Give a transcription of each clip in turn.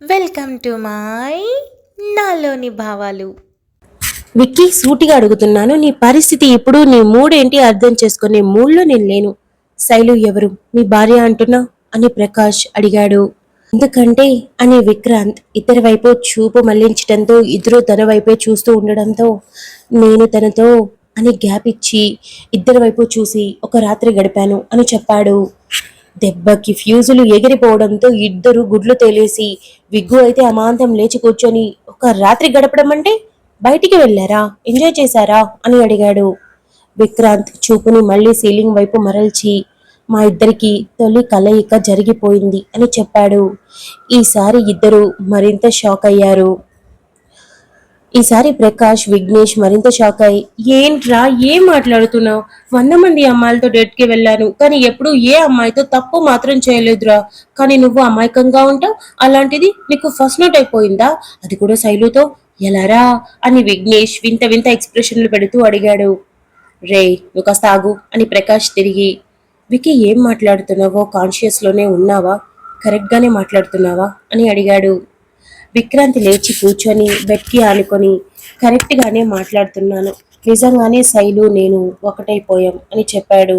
Welcome to my నాలోని భావాలు. విక్కీ, సూటిగా అడుగుతున్నాను. నీ పరిస్థితి ఇప్పుడు, నీ మూడేంటి అర్థం చేసుకునే మూడ్లో నేను లేను. శైలు ఎవరు? నీ భార్య అంటున్నా అని ప్రకాష్ అడిగాడు. ఎందుకంటే అని విక్రాంత్ ఇద్దరి వైపు చూపు మళ్లించడంతో ఇద్దరు తన వైపే చూస్తూ ఉండడంతో నేను తనతో అని గ్యాప్ ఇచ్చి ఇద్దరి వైపు చూసి ఒక రాత్రి గడిపాను అని చెప్పాడు. దెబ్బకి ఫ్యూజులు ఎగిరిపోవడంతో ఇద్దరు గుడ్లు తేలేసి విగ్గు అయితే అమాంతం లేచి కూర్చొని ఒక రాత్రి గడపడం అంటే బయటికి వెళ్ళారా, ఎంజాయ్ చేశారా అని అడిగాడు. విక్రాంత్ చూపుని మళ్లీ సీలింగ్ వైపు మరల్చి మా ఇద్దరికి తొలి కలయిక జరిగిపోయింది అని చెప్పాడు. ఈసారి ఇద్దరు మరింత షాక్ అయ్యారు. ఈసారి ప్రకాష్, విఘ్నేష్ మరింత షాక్ అయి, ఏంట్రా ఏం మాట్లాడుతున్నావు? 100 మంది అమ్మాయిలతో డేట్కి వెళ్ళాను, కానీ ఎప్పుడు ఏ అమ్మాయితో తప్పు మాత్రం చేయలేదురా. కానీ నువ్వు అమాయకంగా ఉంటావు, అలాంటిది నీకు ఫస్ట్ నోట్ అయిపోయిందా, అది కూడా శైలుతో? ఎలారా అని విఘ్నేష్ వింత వింత ఎక్స్ప్రెషన్లు పెడుతూ అడిగాడు. రే, నువ్వు కాస్త ఆగు అని ప్రకాష్ తిరిగి, వికి ఏం మాట్లాడుతున్నావో కాన్షియస్లోనే ఉన్నావా, కరెక్ట్గానే మాట్లాడుతున్నావా అని అడిగాడు. విక్రాంత్ లేచి కూర్చొని బెడ్కి ఆనుకొని, కరెక్ట్గానే మాట్లాడుతున్నాను, నిజంగానే శైలు నేను ఒకటైపోయాం అని చెప్పాడు.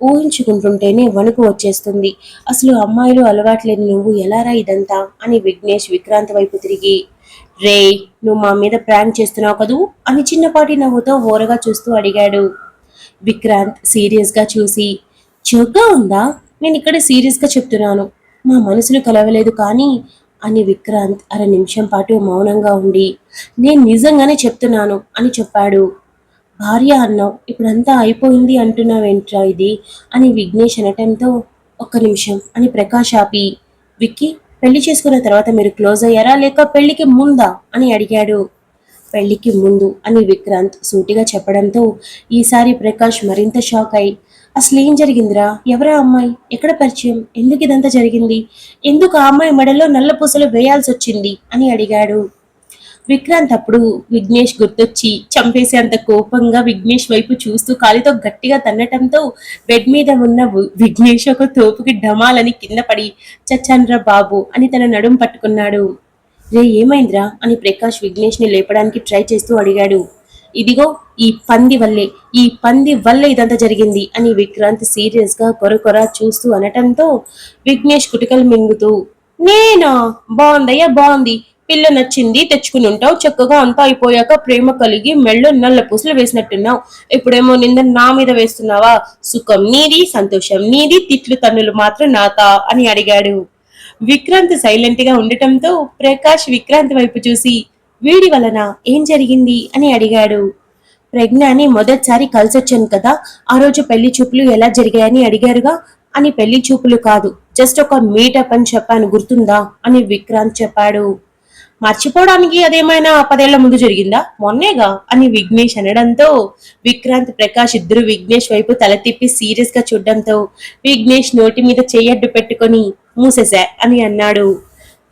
ఊహించుకుంటుంటేనే వణుకు వచ్చేస్తుంది. అసలు అమ్మాయిలు అలవాట్లేని నువ్వు ఎలారా ఇదంతా అని విఘ్నేష్ విక్రాంత్ వైపు తిరిగి, రే, నువ్వు మా మీద ప్రాంక్ చేస్తున్నావు కదూ అని చిన్నపాటి నవ్వుతో ఓరగా చూస్తూ అడిగాడు. విక్రాంత్ సీరియస్గా చూసి, జోక్గా ఉందా? నేను ఇక్కడ సీరియస్గా చెప్తున్నాను, మా మనసులు కలవలేదు కానీ అని విక్రాంత్ అర నిమిషం పాటు మౌనంగా ఉండి, నేను నిజంగానే చెప్తున్నాను అని చెప్పాడు. భార్య అన్నావు, ఇప్పుడంతా అయిపోయింది అంటున్నావేంట్రా ఇది అని విఘ్నేష్ అనటంతో, ఒక్క నిమిషం అని ప్రకాష్ ఆపి, విక్కీ, పెళ్లి చేసుకున్న తర్వాత మీరు క్లోజ్ అయ్యారా లేక పెళ్లికి ముందా అని అడిగాడు. పెళ్లికి ముందు అని విక్రాంత్ సూటిగా చెప్పడంతో ఈసారి ప్రకాష్ మరింత షాక్ అయి, అసలు ఏం జరిగిందిరా, ఎవరా అమ్మాయి, ఎక్కడ పరిచయం, ఎందుకు ఇదంతా జరిగింది, ఎందుకు ఆ అమ్మాయి మెడలో నల్ల పూసలు వేయాల్సి వచ్చింది అని అడిగాడు. విక్రాంత్ అప్పుడు విఘ్నేష్ గుర్తొచ్చి చంపేసేంత కోపంగా విఘ్నేష్ వైపు చూస్తూ కాలితో గట్టిగా తన్నటంతో బెడ్ మీద ఉన్న విఘ్నేష్ ఒక తోపుకి ఢమాలని కింద పడి, చచ్చండ్రా బాబు అని తన నడుం పట్టుకున్నాడు. రే, ఏమైందిరా అని ప్రకాష్ విఘ్నేష్ ని లేపడానికి ట్రై చేస్తూ అడిగాడు. ఇదిగో ఈ పంది వల్లే ఇదంతా జరిగింది అని విక్రాంత్ సీరియస్ గా కొర చూస్తూ అనటంతో విఘ్నేష్ కుటికలు మింగుతూ, నేనా? బాగుందయ్యా, బాగుంది, పిల్ల నచ్చింది, తెచ్చుకుని ఉంటావు, చక్కగా అంతా అయిపోయాక ప్రేమ కలిగి మెళ్ళో నల్ల పూసలు వేసినట్టున్నావు, ఇప్పుడేమో నింద నా మీద వేస్తున్నావా? సుఖం నీది, సంతోషం నీది, తిట్లు తన్నులు మాత్రం నాతా అని అడిగాడు. విక్రాంత్ సైలెంట్ గా ఉండటంతో ప్రకాష్ విక్రాంత్ వైపు చూసి, వీడి వలన ఏం జరిగింది అని అడిగాడు. ప్రజ్ఞాని మొదటిసారి కలిసొచ్చాను కదా, ఆ రోజు పెళ్లి చూపులు ఎలా జరిగాయని అడిగారుగా, అని పెళ్లి చూపులు కాదు, జస్ట్ ఒక మీటప్ అని చెప్పాను, గుర్తుందా అని విక్రాంత్ చెప్పాడు. మర్చిపోవడానికి అదేమైనా 10 ఏళ్ల ముందు జరిగిందా, మొన్నేగా అని విఘ్నేష్ అనడంతో విక్రాంత్ ప్రకాష్ ఇద్దరు విఘ్నేష్ వైపు తల తిప్పి సీరియస్ గా చూడడంతో విఘ్నేష్ నోటి మీద చెయ్యడ్డు పెట్టుకొని మూసేశా అని అన్నాడు.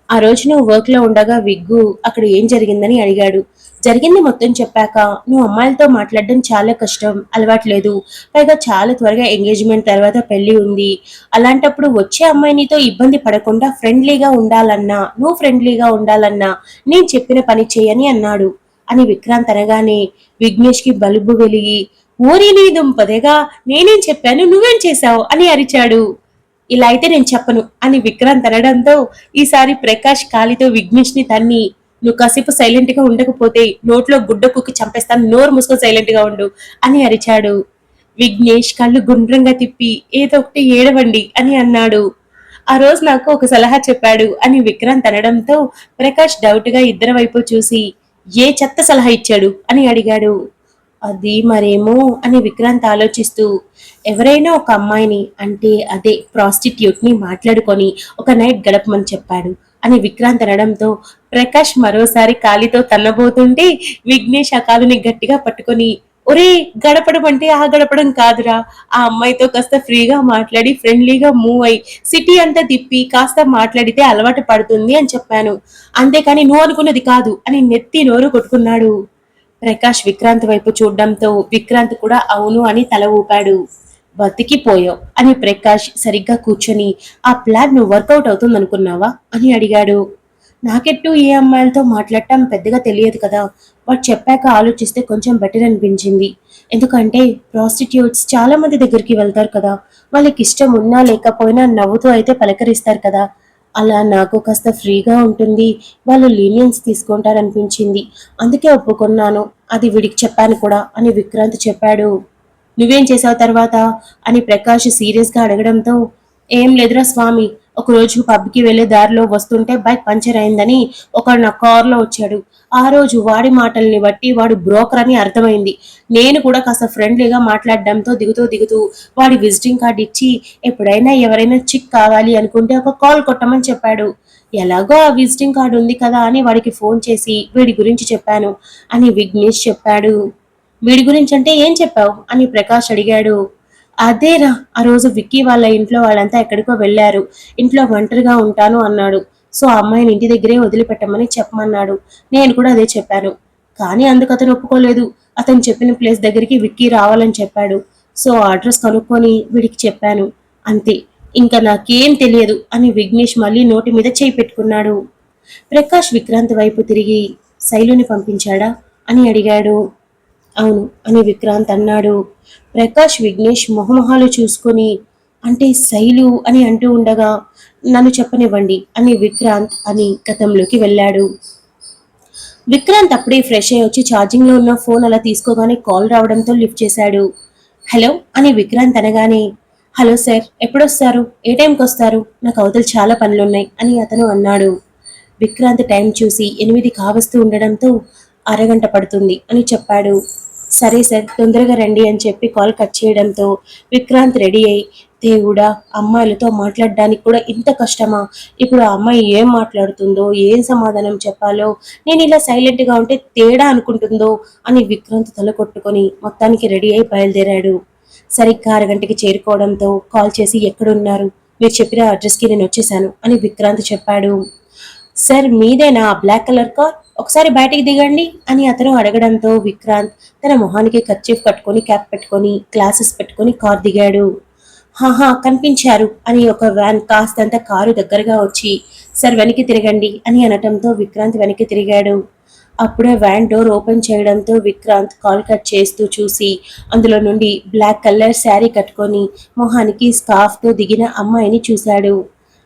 ఆ రోజు నువ్వు వర్క్ లో ఉండగా విగ్గు అక్కడ ఏం జరిగిందని అడిగాడు. జరిగింది మొత్తం చెప్పాక, నువ్వు అమ్మాయిలతో మాట్లాడడం చాలా కష్టం, అలవాట్లేదు, పైగా చాలా త్వరగా ఎంగేజ్మెంట్ తర్వాత పెళ్లి ఉంది, అలాంటప్పుడు వచ్చే అమ్మాయి నీతో ఇబ్బంది పడకుండా నువ్వు ఫ్రెండ్లీగా ఉండాలన్నా నేను చెప్పిన పని చేయని అన్నాడు అని విక్రాంత్ అనగానే విఘ్నేష్ కి బలుబు వెలిగి, ఓరి నీ దుంపదేగా, నేనేం చెప్పాను, నువ్వేం చేశావు అని అరిచాడు. ఇలా అయితే నేను చెప్పను అని విక్రాంత్ అనడంతో ఈసారి ప్రకాష్ కాలితో విఘ్నేష్ ని తన్ని, నువ్వు కాసేపు సైలెంట్ గా ఉండకపోతే నోట్లో గుడ్డ కుక్కి చంపేస్తాను, నోరు మూసుకొని సైలెంట్ గా ఉండు అని అరిచాడు. విఘ్నేష్ కళ్ళు గుండ్రంగా తిప్పి, ఏదో ఒకటి ఏడవండి అని అన్నాడు. ఆ రోజు నాకు ఒక సలహా చెప్పాడు అని విక్రాంత్ అనడంతో ప్రకాష్ డౌట్ గా ఇద్దరి వైపు చూసి, ఏ చెత్త సలహా ఇచ్చాడు అని అడిగాడు. అది మరేమో అని విక్రాంత్ ఆలోచిస్తూ, ఎవరైనా ఒక అమ్మాయిని అంటే అదే ప్రాస్టిట్యూట్ ని మాట్లాడుకొని ఒక నైట్ గడపమని చెప్పాడు అని విక్రాంత్ అనడంతో ప్రకాష్ మరోసారి కాలితో తన్నబోతుంటే విఘ్నేష్ ఆ కాలుని గట్టిగా పట్టుకొని, ఒరే, గడపడం అంటే ఆ గడపడం కాదురా, ఆ అమ్మాయితో కాస్త ఫ్రీగా మాట్లాడి ఫ్రెండ్లీగా మూవ్ అయి సిటీ అంతా తిప్పి కాస్త మాట్లాడితే అలవాటు పడుతుంది అని చెప్పాను, అంతేకాని నువ్వు అనుకున్నది కాదు అని నెత్తి నోరు కొట్టుకున్నాడు. ప్రకాష్ విక్రాంత్ వైపు చూడడంతో విక్రాంత్ కూడా అవును అని తల ఊపాడు. బతికిపోయావు అని ప్రకాష్ సరిగ్గా కూర్చొని, ఆ ప్లాన్ నువ్వు వర్కౌట్ అవుతుందనుకున్నావా అని అడిగాడు. నాకెట్టు ఏ అమ్మాయిలతో మాట్లాడటం పెద్దగా తెలియదు కదా. వాడు చెప్పాక ఆలోచిస్తే కొంచెం బెటర్ అనిపించింది. ఎందుకంటే ప్రాస్టిట్యూట్స్ చాలా మంది దగ్గరికి వెళ్తారు కదా, వాళ్ళకి ఇష్టం ఉన్నా లేకపోయినా నవ్వుతూ అయితే పలకరిస్తారు కదా. అలా నాకు కాస్త ఫ్రీగా ఉంటుంది, వాళ్ళు లీనియన్స్ తీసుకుంటారనిపించింది. అందుకే ఒప్పుకున్నాను. అది వీడికి చెప్పాను కూడా అని విక్రాంత్ చెప్పాడు. నువ్వేం చేసావు తర్వాత అని ప్రకాష్ సీరియస్ గా అడగడంతో, ఏం లేదురా స్వామి, ఒకరోజు పబ్కి వెళ్లే దారిలో వస్తుంటే బైక్ పంచర్ అయిందని ఒకడు నా కారులో వచ్చాడు. ఆ రోజు వాడి మాటల్ని బట్టి వాడు బ్రోకర్ అని అర్థమైంది. నేను కూడా కాస్త ఫ్రెండ్లీగా మాట్లాడడంతో దిగుతూ దిగుతూ వాడి విజిటింగ్ కార్డ్ ఇచ్చి ఎప్పుడైనా ఎవరైనా చిక్ కావాలి అనుకుంటే ఒక కాల్ కొట్టమని చెప్పాడు. ఎలాగో ఆ విజిటింగ్ కార్డు ఉంది కదా అని వాడికి ఫోన్ చేసి వీడి గురించి చెప్పాను అని విఘ్నేష్ చెప్పాడు. వీడి గురించి అంటే ఏం చెప్పావు అని ప్రకాష్ అడిగాడు. అదేరా, ఆ రోజు విక్కీ వాళ్ళ ఇంట్లో వాళ్ళంతా ఎక్కడికో వెళ్ళారు, ఇంట్లో ఒంటరిగా ఉంటాను అన్నాడు. సో ఆ అమ్మాయిని ఇంటి దగ్గరే వదిలిపెట్టమని చెప్పమన్నాడు. నేను కూడా అదే చెప్పాను. కానీ అందుకు అతను ఒప్పుకోలేదు. అతను చెప్పిన ప్లేస్ దగ్గరికి విక్కీ రావాలని చెప్పాడు. సో అడ్రస్ కనుక్కొని వీడికి చెప్పాను. అంతే, ఇంకా నాకేం తెలియదు అని విఘ్నేష్ మళ్ళీ నోటి మీద చేయి పెట్టుకున్నాడు. ప్రకాష్ విక్రాంత్ వైపు తిరిగి శైలుని పంపించాడా అని అడిగాడు. అవును అని విక్రాంత్ అన్నాడు. ప్రకాష్ విఘ్నేష్ మొహమొహాలు చూసుకొని, అంటే శైలు అని అంటూ ఉండగా, నన్ను చెప్పనివ్వండి అని విక్రాంత్ అని గతంలోకి వెళ్ళాడు. విక్రాంత్ అప్పుడే ఫ్రెష్ అయ్యి వచ్చి ఛార్జింగ్ లో ఉన్న ఫోన్ అలా తీసుకోగానే కాల్ రావడంతో లిఫ్ట్ చేశాడు. హలో అని విక్రాంత్ అనగానే, హలో సార్, ఎప్పుడొస్తారు, ఏ టైంకి వస్తారు, నాకు అవతల చాలా పనులున్నాయి అని అతను అన్నాడు. విక్రాంత్ టైం చూసి 8 కావస్తూ ఉండడంతో అరగంట పడుతుంది అని చెప్పాడు. సరే సార్, తొందరగా రండి అని చెప్పి కాల్ కట్ చేయడంతో విక్రాంత్ రెడీ అయి, దేవుడా, అమ్మాయిలతో మాట్లాడడానికి కూడా ఇంత కష్టమా, ఇప్పుడు ఆ అమ్మాయి ఏం మాట్లాడుతుందో, ఏం సమాధానం చెప్పాలో, నేను ఇలా సైలెంట్ గా ఉంటే తేడా అనుకుంటుందో అని విక్రాంత్ తల కొట్టుకొని మొత్తానికి రెడీ అయి బయలుదేరాడు. సరిగ్గా అరగంటకి చేరుకోవడంతో కాల్ చేసి, ఎక్కడున్నారు, మీరు చెప్పిన అడ్రస్కి నేను వచ్చేసాను అని విక్రాంత్ చెప్పాడు. సార్, మీదేనా ఆ బ్లాక్ కలర్ కార్, ఒకసారి బయటికి దిగండి అని అతను అడగడంతో విక్రాంత్ తన మొహానికి కర్చీఫ్ కట్టుకొని క్యాప్ పెట్టుకొని గ్లాసెస్ పెట్టుకొని కార్ దిగాడు. హాహా, కనిపించారు అని ఒక వ్యాన్ కాస్తంత కారు దగ్గరగా వచ్చి, సార్ వెనక్కి తిరగండి అని అనటంతో విక్రాంత్ వెనక్కి తిరిగాడు. అప్పుడే వ్యాన్ డోర్ ఓపెన్ చేయడంతో విక్రాంత్ కాల్ కట్ చేస్తూ చూసి అందులో నుండి బ్లాక్ కలర్ శారీ కట్టుకొని మొహానికి స్కార్ఫ్ తో దిగిన అమ్మాయిని చూశాడు.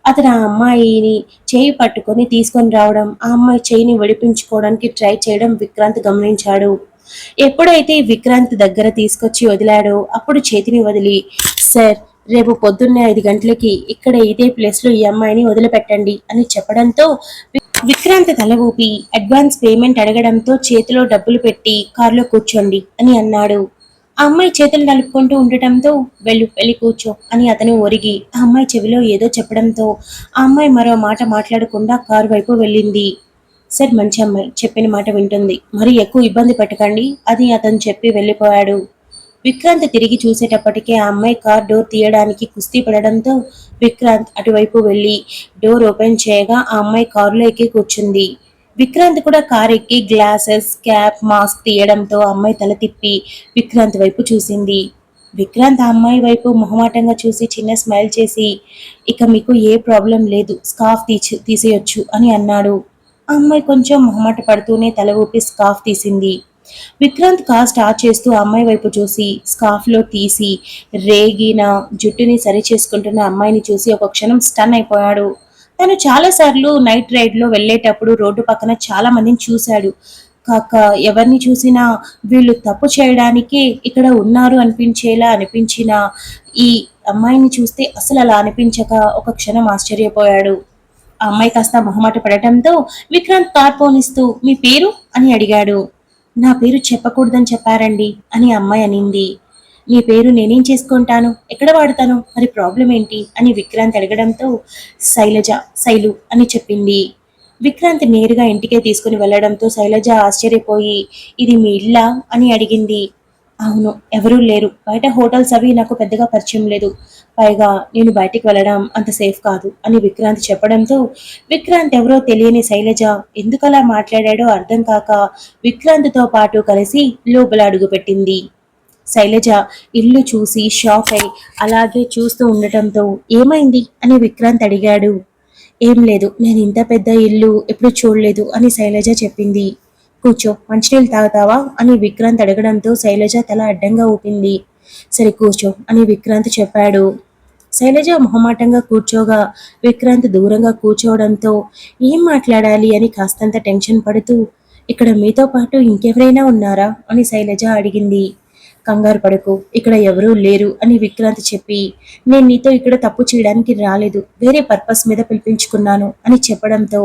అతను ఆ అమ్మాయిని చేయి పట్టుకొని తీసుకొని రావడం, ఆ అమ్మాయి చేయిని విడిపించుకోవడానికి ట్రై చేయడం విక్రాంత్ గమనించాడు. ఎప్పుడైతే విక్రాంత్ దగ్గర తీసుకొచ్చి వదిలాడో అప్పుడు చేతిని వదిలి, సార్, రేపు పొద్దున్నే 5 గంటలకి ఇక్కడ ఇదే ప్లేస్ లో ఈ అమ్మాయిని వదిలిపెట్టండి అని చెప్పడంతో విక్రాంత్ తల ఊపి అడ్వాన్స్ పేమెంట్ అడగడంతో చేతిలో డబ్బులు పెట్టి కారులో కూర్చోండి అని అన్నాడు. ఆ అమ్మాయి చేతులు నలుపుకుంటూ ఉండటంతో వెళ్ళి కూర్చో అని అతను ఒరిగి ఆ అమ్మాయి చెవిలో ఏదో చెప్పడంతో ఆ అమ్మాయి మరో మాట మాట్లాడకుండా కారు వైపు వెళ్ళింది. సార్, మంచి అమ్మాయి, చెప్పిన మాట వింటుంది, మరి ఎక్కువ ఇబ్బంది పెట్టకండి అని అతను చెప్పి వెళ్ళిపోయాడు. విక్రాంత్ తిరిగి చూసేటప్పటికే ఆ అమ్మాయి కార్ డోర్ తీయడానికి కుస్తీ పడడంతో విక్రాంత్ అటువైపు వెళ్లి డోర్ ఓపెన్ చేయగా ఆ అమ్మాయి కారులో ఎక్కి కూర్చుంది. విక్రాంత్ కూడా కార్ ఎక్కి గ్లాసెస్, క్యాప్, మాస్క్ తీయడంతో ఆ అమ్మాయి తల తిప్పి విక్రాంత్ వైపు చూసింది. విక్రాంత్ ఆ అమ్మాయి వైపు మొహమాటంగా చూసి చిన్న స్మైల్ చేసి, ఇక మీకు ఏ ప్రాబ్లం లేదు, స్కార్ఫ్ తీసేయొచ్చు అని అన్నాడు. ఆ అమ్మాయి కొంచెం మొహమాట పడుతూనే తల ఊపి స్కార్ఫ్ తీసింది. విక్రాంత్ కార్ స్టార్ట్ చేస్తూ అమ్మాయి వైపు చూసి స్కార్ఫ్ లో తీసి రేగిన జుట్టుని సరి చేసుకుంటున్న అమ్మాయిని చూసి ఒక క్షణం స్టన్ అయిపోయాడు. తను చాలా సార్లు నైట్ రైడ్ లో వెళ్ళేటప్పుడు రోడ్డు పక్కన చాలా మందిని చూశాడు. కాక ఎవరిని చూసినా వీళ్ళు తప్పు చేయడానికి ఇక్కడ ఉన్నారు అనిపించేలా అనిపించిన ఈ అమ్మాయిని చూస్తే అసలు అలా అనిపించక ఒక క్షణం ఆశ్చర్యపోయాడు. ఆ అమ్మాయి కాస్త మొహమాట పడటంతో విక్రాంత్ కార్ పోనిస్తూ, మీ పేరు అని అడిగాడు. నా పేరు చెప్పకూడదని చెప్పారండి అని అమ్మాయి అనింది. నీ పేరు నేనేం చేసుకుంటాను, ఎక్కడ వాడతాను, మరి ప్రాబ్లం ఏంటి అని విక్రాంత్ అడగడంతో శైలజ, శైలు అని చెప్పింది. విక్రాంత్ నేరుగా ఇంటికే తీసుకుని వెళ్లడంతో శైలజ ఆశ్చర్యపోయి, ఇది మీ ఇల్లా అని అడిగింది. అవును, ఎవరూ లేరు, బయట హోటల్స్ అవి నాకు పెద్దగా పరిచయం లేదు, పైగా నేను బయటికి వెళ్ళడం అంత సేఫ్ కాదు అని విక్రాంత్ చెప్పడంతో విక్రాంత్ ఎవరో తెలియని శైలజ ఎందుకలా మాట్లాడాడో అర్థం కాక విక్రాంత్తో పాటు కలిసి లోపల అడుగుపెట్టింది. శైలజ ఇల్లు చూసి షాక్ అయి అలాగే చూస్తూ ఉండటంతో ఏమైంది అని విక్రాంత్ అడిగాడు. ఏం లేదు, నేను ఇంత పెద్ద ఇల్లు ఎప్పుడు చూడలేదు అని శైలజ చెప్పింది. కూర్చో, మంచినీళ్ళు తాగుతావా అని విక్రాంత్ అడగడంతో శైలజ తల అడ్డంగా ఊపింది. సరే కూర్చో అని విక్రాంత్ చెప్పాడు. శైలజ మొహమాటంగా కూర్చోగా విక్రాంత్ దూరంగా కూర్చోవడంతో ఏం మాట్లాడాలి అని కాస్తంత టెన్షన్ పడుతూ, ఇక్కడ మీతో పాటు ఇంకెవరైనా ఉన్నారా అని శైలజ అడిగింది. కంగారు పడకు, ఇక్కడ ఎవరూ లేరు అని విక్రాంత్ చెప్పి, నేను నీతో ఇక్కడ తప్పు చేయడానికి రాలేదు, వేరే పర్పస్ మీద పిలిపించుకున్నాను అని చెప్పడంతో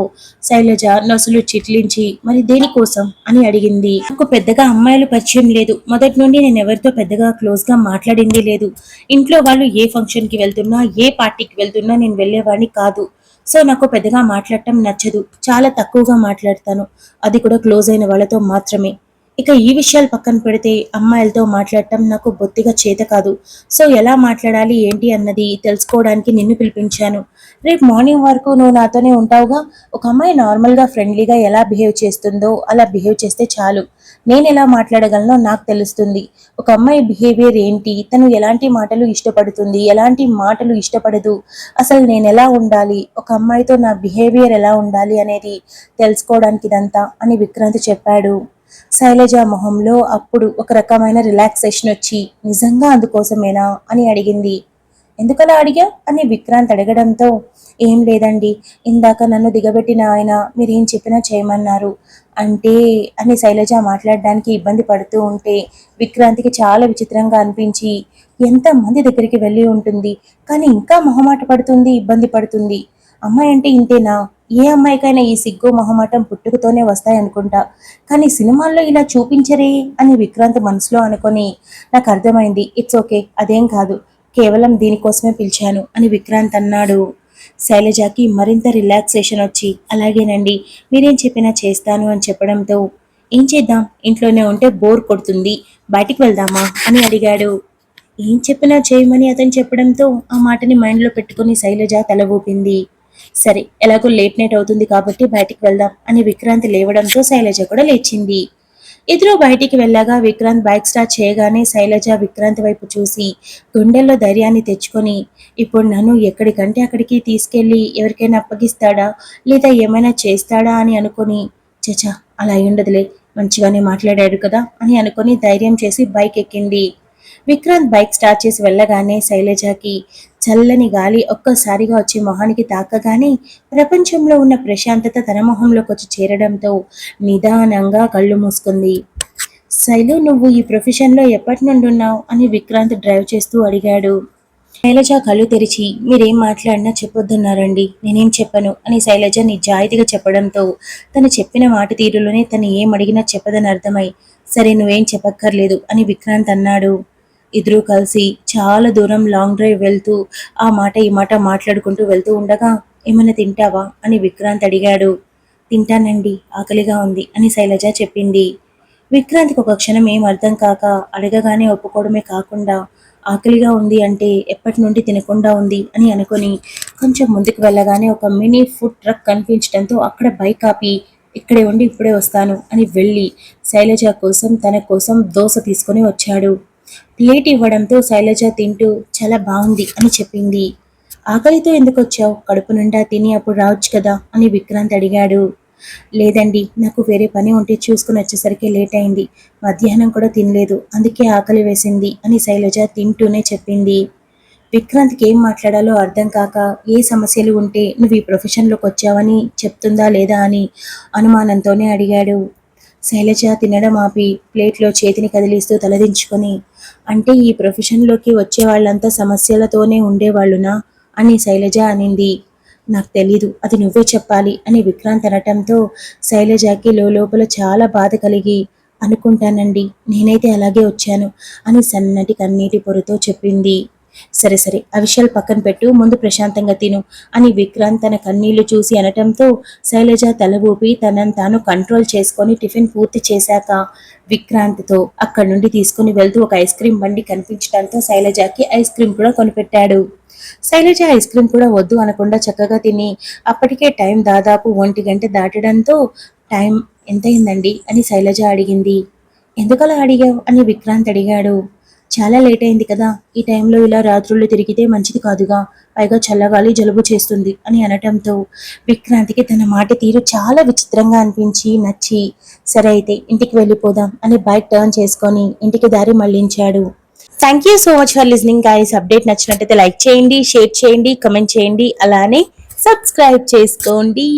శైలజ నొసలు చిట్లించి మరి దేనికోసం అని అడిగింది. నాకు పెద్దగా అమ్మాయిలు పరిచయం లేదు, మొదటి నుండి నేను ఎవరితో పెద్దగా క్లోజ్ గా మాట్లాడింది లేదు. ఇంట్లో వాళ్ళు ఏ ఫంక్షన్ కి వెళ్తున్నా ఏ పార్టీకి వెళ్తున్నా నేను వెళ్ళేవాడిని కాదు. సో నాకు పెద్దగా మాట్లాడటం నచ్చదు, చాలా తక్కువగా మాట్లాడతాను, అది కూడా క్లోజ్ అయిన వాళ్ళతో మాత్రమే. ఇక ఈ విషయాలు పక్కన పెడితే అమ్మాయిలతో మాట్లాడటం నాకు బొత్తిగా చేత కాదు. సో ఎలా మాట్లాడాలి ఏంటి అన్నది తెలుసుకోవడానికి నిన్ను పిలిపించాను. రేపు మార్నింగ్ వరకు నువ్వు నాతోనే ఉంటావుగా. ఒక అమ్మాయి నార్మల్గా ఫ్రెండ్లీగా ఎలా బిహేవ్ చేస్తుందో అలా బిహేవ్ చేస్తే చాలు. నేను ఎలా మాట్లాడగలనో నాకు తెలుస్తుంది. ఒక అమ్మాయి బిహేవియర్ ఏంటి, తను ఎలాంటి మాటలు ఇష్టపడుతుంది, ఎలాంటి మాటలు ఇష్టపడదు, అసలు నేను ఎలా ఉండాలి, ఒక అమ్మాయితో నా బిహేవియర్ ఎలా ఉండాలి అనేది తెలుసుకోవడానికి ఇదంతా అని విక్రాంత్ చెప్పాడు. శైలజ మొహంలో అప్పుడు ఒక రకమైన రిలాక్సేషన్ వచ్చి, నిజంగా అందుకోసమేనా అని అడిగింది. ఎందుకలా అడిగా అని విక్రాంత్ అడగడంతో, ఏం లేదండి, ఇందాక నన్ను దిగబెట్టిన ఆయన మీరేం చెప్పినా చేయమన్నారు అంటే అని శైలజ మాట్లాడడానికి ఇబ్బంది పడుతూ ఉంటే విక్రాంత్కి చాలా విచిత్రంగా అనిపించి, ఎంతమంది దగ్గరికి వెళ్ళి ఉంటుంది కానీ ఇంకా మొహమాట పడుతుంది, ఇబ్బంది పడుతుంది. అమ్మాయి అంటే ఇంతేనా? ఏ అమ్మాయికైనా ఈ సిగ్గు మొహమాటం పుట్టుకతోనే వస్తాయనుకుంటా, కానీ సినిమాల్లో ఇలా చూపించరే అని విక్రాంత్ మనసులో అనుకొని, నాకు అర్థమైంది, ఇట్స్ ఓకే, అదేం కాదు, కేవలం దీనికోసమే పిలిచాను అని విక్రాంత్ అన్నాడు. శైలజకి మరింత రిలాక్సేషన్ వచ్చి, అలాగేనండి, మీరేం చెప్పినా చేస్తాను అని చెప్పడంతో, ఏం చేద్దాం, ఇంట్లోనే ఉంటే బోర్ కొడుతుంది, బయటికి వెళ్దామా అని అడిగాడు. ఏం చెప్పినా చేయమని అతను చెప్పడంతో ఆ మాటని మైండ్లో పెట్టుకుని శైలజ తల ఊపింది. సరే, ఎలాగో లేట్ నైట్ అవుతుంది కాబట్టి బయటికి వెళ్దాం అని విక్రాంత్ లేవడంతో శైలజ కూడా లేచింది. ఇద్దరు బయటికి వెళ్ళగా విక్రాంత్ బైక్ స్టార్ట్ చేయగానే శైలజ విక్రాంత్ వైపు చూసి గుండెల్లో ధైర్యాన్ని తెచ్చుకొని, ఇప్పుడు నన్ను ఎక్కడికంటే అక్కడికి తీసుకెళ్లి ఎవరికైనా అప్పగిస్తాడా లేదా ఏమైనా చేస్తాడా అని అనుకొని, చచా అలా ఉండదులే, మంచిగానే మాట్లాడాడు కదా అని అనుకొని ధైర్యం చేసి బైక్ ఎక్కింది. విక్రాంత్ బైక్ స్టార్ట్ చేసి వెళ్ళగానే శైలజకి చల్లని గాలి ఒక్కసారిగా వచ్చి మొహానికి తాకగానే ప్రపంచంలో ఉన్న ప్రశాంతత తన మొహంలోకి వచ్చి చేరడంతో నిదానంగా కళ్ళు మూసుకుంది. శైలు, నువ్వు ఈ ప్రొఫెషన్లో ఎప్పటి నుండి ఉన్నావు అని విక్రాంత్ డ్రైవ్ చేస్తూ అడిగాడు. శైలజ కళ్ళు తెరిచి, మీరేం మాట్లాడినా చెప్పొద్దన్నారండి, నేనేం చెప్పను అని శైలజ నిజాయితీగా చెప్పడంతో తను చెప్పిన మాట తీరులోనే తను ఏం అడిగినా చెప్పదని అర్థమై, సరే నువ్వేం చెప్పక్కర్లేదు అని విక్రాంత్ అన్నాడు. ఇద్దరూ కలిసి చాలా దూరం లాంగ్ డ్రైవ్ వెళ్తూ ఆ మాట ఈ మాట మాట్లాడుకుంటూ వెళ్తూ ఉండగా, ఏమైనా తింటావా అని విక్రాంత్ అడిగాడు. తింటానండి, ఆకలిగా ఉంది అని శైలజ చెప్పింది. విక్రాంత్కి ఒక క్షణం ఏం అర్థం కాక అడగగానే ఒప్పుకోవడమే కాకుండా, ఆకలిగా ఉంది అంటే ఎప్పటి నుండి తినకుండా ఉంది అని అనుకొని కొంచెం ముందుకు వెళ్ళగానే ఒక మినీ ఫుడ్ ట్రక్ కనిపించడంతో అక్కడ బైక్ ఆపి, ఇక్కడే ఉండి ఇప్పుడే వస్తాను అని వెళ్ళి శైలజ కోసం తన కోసం దోశ తీసుకొని వచ్చాడు. ప్లేట్ ఇవ్వడంతో శైలజ తింటూ చాలా బాగుంది అని చెప్పింది. ఆకలితో ఎందుకు వచ్చావు, కడుపు నిండా తిని అప్పుడు రావచ్చు కదా అని విక్రాంత్ అడిగాడు. లేదండి, నాకు వేరే పని ఉంటే చూసుకుని వచ్చేసరికి లేట్ అయింది, మధ్యాహ్నం కూడా తినలేదు, అందుకే ఆకలి వేసింది అని శైలజ తింటూనే చెప్పింది. విక్రాంత్కి ఏం మాట్లాడాలో అర్థం కాక, ఏ సమస్యలు ఉంటే నువ్వు ఈ ప్రొఫెషన్లోకి వచ్చావని చెప్తుందా లేదా అని అనుమానంతోనే అడిగాడు. శైలజ తినడం ఆపి ప్లేట్లో చేతిని కదిలిస్తూ తలదించుకొని, అంటే ఈ ప్రొఫెషన్లోకి వచ్చే వాళ్ళంతా సమస్యలతోనే ఉండేవాళ్ళునా అని శైలజ అనింది. నాకు తెలీదు, అది నువ్వే చెప్పాలి అని విక్రాంత్ అనటంతో శైలజకి లోపల చాలా బాధ కలిగి, అనుకుంటానండి, నేనైతే అలాగే వచ్చాను అని సన్నటి కన్నీటి పొరతో చెప్పింది. సరే సరే, ఆ విషయాలు పక్కన పెట్టు, ముందు ప్రశాంతంగా తిను అని విక్రాంత్ తన కన్నీళ్లు చూసి అనటంతో శైలజ తల ఊపి తనను తాను కంట్రోల్ చేసుకొని టిఫిన్ పూర్తి చేశాక విక్రాంత్తో అక్కడి నుండి తీసుకుని వెళ్తూ ఒక ఐస్ క్రీమ్ బండి కనిపించడంతో శైలజకి ఐస్ క్రీమ్ కూడా కొనిపెట్టాడు. శైలజ ఐస్ క్రీమ్ కూడా వద్దు అనకుండా చక్కగా తిని, అప్పటికే టైం దాదాపు 1 గంట దాటడంతో, టైం ఎంతయిందండి అని శైలజ అడిగింది. ఎందుకలా అడిగావు అని విక్రాంత్ అడిగాడు. చాలా లేట్ అయింది కదా, ఈ టైంలో ఇలా రాత్రుళ్ళు తిరిగితే మంచిది కాదుగా, పైగా చల్లగాలి జలుబు చేస్తుంది అని అనటంతో విక్రాంతికి తన మాట తీరు చాలా విచిత్రంగా అనిపించి నచ్చి, సరే అయితే ఇంటికి వెళ్ళిపోదాం అని బైక్ టర్న్ చేసుకొని ఇంటికి దారి మళ్లించాడు. Thank you so much for listening guys. Update నచ్చినట్టయితే లైక్ చేయండి, షేర్ చేయండి, కమెంట్ చేయండి, అలానే సబ్స్క్రైబ్ చేసుకోండి.